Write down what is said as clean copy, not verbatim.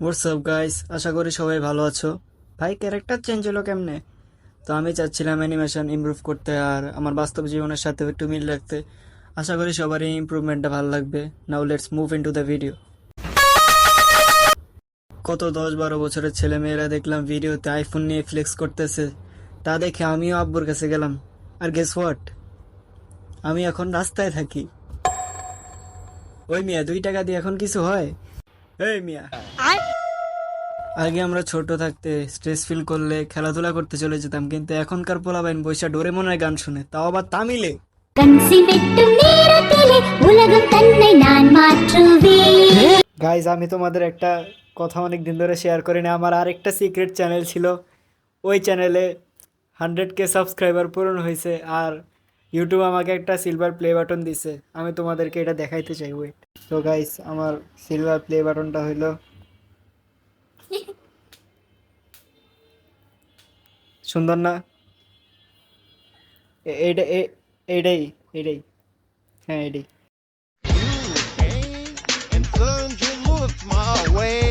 WhatsApp guys, আশা করি সবাই ভালো আছো। ভাই ক্যারেক্টার চেঞ্জ হলো কেমনে? তো আমি চাচ্ছিলাম অ্যানিমেশন ইমপ্রুভ করতে আর আমার বাস্তব জীবনের সাথে একটু মিল রাখতে। আশা করি সবারই ইমপ্রুভমেন্টটা ভালো লাগবে। Now let's move into the video. কত 10-12 বছরের ছেলে মেয়েরা দেখলাম ভিডিওতে আইফোন নিয়ে ফ্লেক্স করতেছে, তা দেখে আমিও আব্বুর কাছে গেলাম। আর গেস হোয়াট, আমি এখন রাস্তায় থাকি। ওই মিয়া, 2 টাকা দিয়ে এখন কিছু হয়? এই মিয়া, আগে আমরা ছোট থাকতে স্ট্রেস ফিল করলে খেলাধুলা করতে চলে যেতাম, কিন্তু এখনকার পোলাপাইন বৈশা ডোরেমনের গান শুনে, তাও আবার তামিলে। கன்சி வெட்டும் நேரத்திலே உலகம் தன்னை நான் மாற்றுவேன். গাইজ, আমি তোমাদের একটা কথা অনেক দিন ধরে শেয়ার করি না। আমার আরেকটা সিক্রেট চ্যানেল ছিল, ওই চ্যানেলে 100K সাবস্ক্রাইবার পূরণ হয়েছে, আর ইউটিউব আমাকে একটা সিলভার প্লে বাটন দিছে। আমি তোমাদেরকে এটা দেখাইতে চাই, ওয়েট। তো গাইজ, আমার সিলভার প্লে বাটনটা হইলো, সুন্দর না? এইটা এইটাই এইটাই, হ্যাঁ এইটাই। You came and turned your look my way.